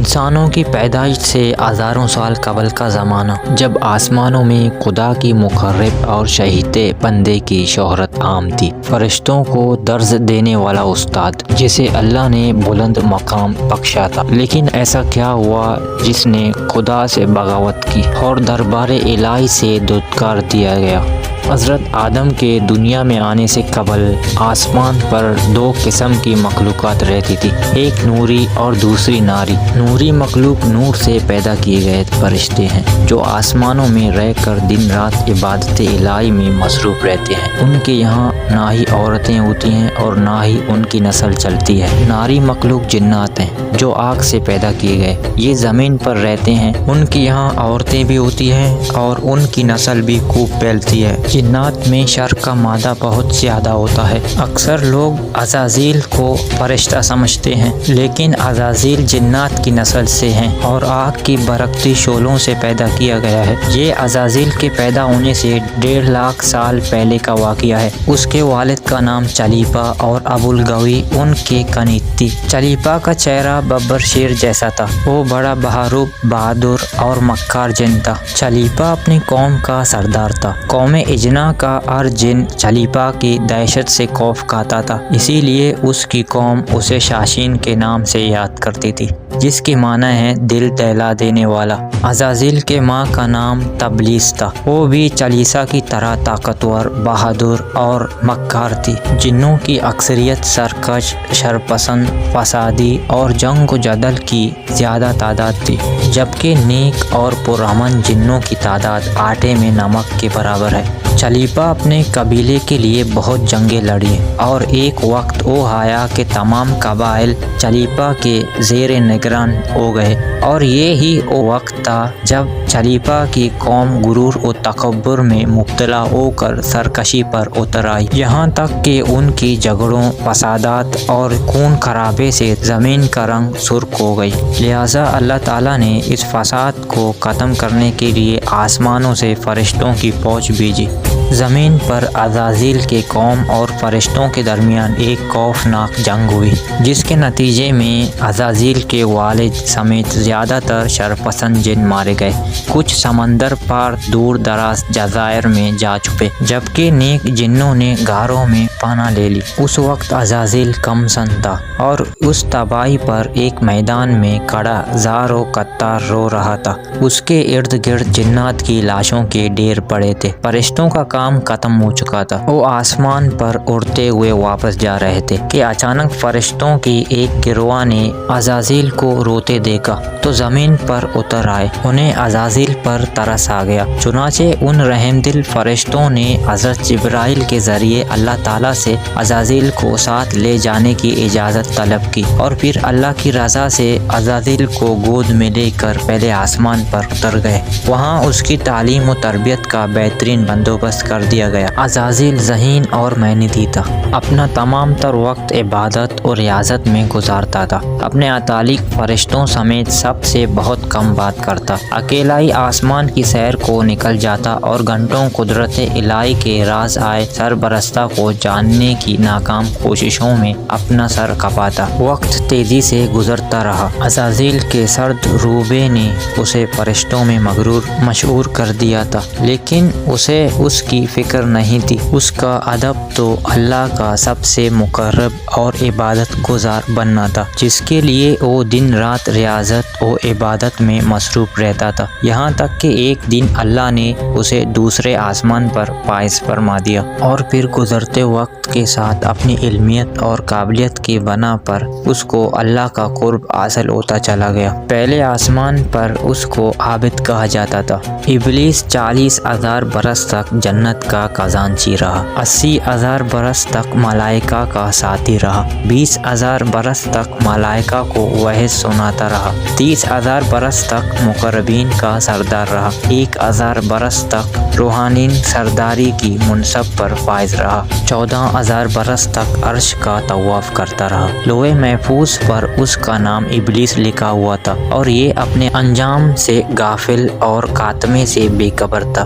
انسانوں کی پیدائش سے ہزاروں سال قبل کا زمانہ، جب آسمانوں میں خدا کی مقرب اور شہید بندے کی شہرت عام تھی، فرشتوں کو درس دینے والا استاد جسے اللہ نے بلند مقام بخشا تھا۔ لیکن ایسا کیا ہوا جس نے خدا سے بغاوت کی اور دربار الہی سے دھتکار دیا گیا؟ حضرت آدم کے دنیا میں آنے سے قبل آسمان پر دو قسم کی مخلوقات رہتی تھی، ایک نوری اور دوسری ناری۔ نوری مخلوق نور سے پیدا کیے گئے فرشتے ہیں جو آسمانوں میں رہ کر دن رات عبادت الہی میں مصروف رہتے ہیں۔ ان کے یہاں نہ ہی عورتیں ہوتی ہیں اور نہ ہی ان کی نسل چلتی ہے۔ ناری مخلوق جنات ہیں جو آگ سے پیدا کیے گئے، یہ زمین پر رہتے ہیں۔ ان کے یہاں عورتیں بھی ہوتی ہیں اور ان کی نسل بھی خوب پھیلتی ہے۔ جنات میں شر کا مادہ بہت زیادہ ہوتا ہے۔ اکثر لوگ عزازیل کو فرشتہ سمجھتے ہیں، لیکن عزازیل جنات کی نسل سے ہیں اور آگ کی برقتی شعلوں سے پیدا کیا گیا ہے۔ یہ عزازیل کے پیدا ہونے سے 1.5 لاکھ سال پہلے کا واقعہ ہے۔ اس کے والد کا نام چلیپا اور ابوالگوی ان کے کنیز تھی۔ چلیپا کا چہرہ ببر شیر جیسا تھا۔ وہ بڑا بہاروب، بہادر اور مکار جن تھا۔ چلیپا اپنی قوم کا سردار تھا۔ قوم اجنا کا ہر جن چلیپا کی دہشت سے خوف کھاتا تھا، اسی لیے اس کی قوم اسے شاشین کے نام سے یاد کرتی تھی، جس کی معنی ہے دل دہلا دینے والا۔ عزازیل کے ماں کا نام تبلیس تھا۔ وہ بھی چلیسا کی طرح طاقتور، بہادر اور مکار تھی۔ جنوں کی اکثریت سرکش، شرپسند، فسادی اور جنگ و جدل کی زیادہ تعداد تھی، جبکہ نیک اور پرامن جنوں کی تعداد آٹے میں نمک کے برابر ہے۔ چلیپا اپنے قبیلے کے لیے بہت جنگیں لڑی اور ایک وقت وہ آیا کہ تمام قبائل چلیپا کے زیر نگران ہو گئے، اور یہی وہ وقت تھا جب چلیپا کی قوم غرور و تکبر میں مبتلا ہو کر سرکشی پر اتر آئی، یہاں تک کہ ان کی جھگڑوں، فسادات اور خون خرابے سے زمین کا رنگ سرخ ہو گئی۔ لہٰذا اللہ تعالیٰ نے اس فساد کو ختم کرنے کے لیے آسمانوں سے فرشتوں کی فوج بھیجی۔ زمین پر عزازیل کے قوم اور فرشتوں کے درمیان ایک خوفناک جنگ ہوئی، جس کے نتیجے میں عزازیل کے والد سمیت زیادہ تر شرپسند جن مارے گئے۔ کچھ سمندر پار دور دراز جزائر میں جا چھپے، جبکہ نیک جنوں نے غاروں میں پناہ لے لی۔ اس وقت عزازیل کم سن تھا اور اس تباہی پر ایک میدان میں کھڑا زار و قطار رو رہا تھا۔ اس کے ارد گرد جنات کی لاشوں کے ڈھیر پڑے تھے۔ فرشتوں کا کام ختم ہو چکا تھا۔ وہ آسمان پر اڑتے ہوئے واپس جا رہے تھے کہ اچانک فرشتوں کی ایک گروہ نے عزازیل کو روتے دیکھا تو زمین پر اتر آئے۔ انہیں عزازیل پر ترس آ گیا، چنانچہ ان رحم دل فرشتوں نے حضرت جبرائیل کے ذریعے اللہ تعالیٰ سے عزازیل کو ساتھ لے جانے کی اجازت طلب کی، اور پھر اللہ کی رضا سے عزازیل کو گود میں لے کر پہلے آسمان پر اتر گئے۔ وہاں اس کی تعلیم و تربیت کا بہترین بندوبست کر دیا گیا۔ عزازیل ذہین اور محنتی تھا، اپنا تمام تر وقت عبادت اور ریاضت میں گزارتا تھا۔ اپنے اتالق فرشتوں سمیت سب سے بہت کم بات کرتا، اکیلا ہی آسمان کی سیر کو نکل جاتا اور گھنٹوں قدرت الہی کے راز آئے سربرستہ کو جاننے کی ناکام کوششوں میں اپنا سر کھپاتا۔ وقت تیزی سے گزرتا رہا۔ عزازیل کے سرد روبے نے اسے فرشتوں میں مشہور کر دیا تھا، لیکن اسے اس کی فکر نہیں تھی۔ اس کا ادب تو اللہ کا سب سے مقرب اور عبادت گزار بننا تھا، جس کے لیے وہ دن رات ریاضت و عبادت میں مصروف رہتا تھا، یہاں تک کہ ایک دن اللہ نے اسے دوسرے آسمان پر فائز فرما دیا، اور پھر گزرتے وقت کے ساتھ اپنی علمیت اور قابلیت کی بنا پر اس کو اللہ کا قرب حاصل ہوتا چلا گیا۔ پہلے آسمان پر اس کو عابد کہا جاتا تھا۔ ابلیس 40,000 برس تک جنت کا خزانچی رہا، 80,000 برس تک ملائکہ کا ساتھی رہا، 20,000 برس تک ملائکہ کو وحی سناتا رہا، 30,000 برس تک مقربین کا سردار رہا، 1,000 برس تک روحانین سرداری کی منصب پر فائز رہا، 14,000 برس تک عرش کا طواف کرتا رہا۔ لوح محفوظ پر اس کا نام ابلیس لکھا ہوا تھا، اور یہ اپنے انجام سے غافل اور خاتمے سے بے خبر تھا۔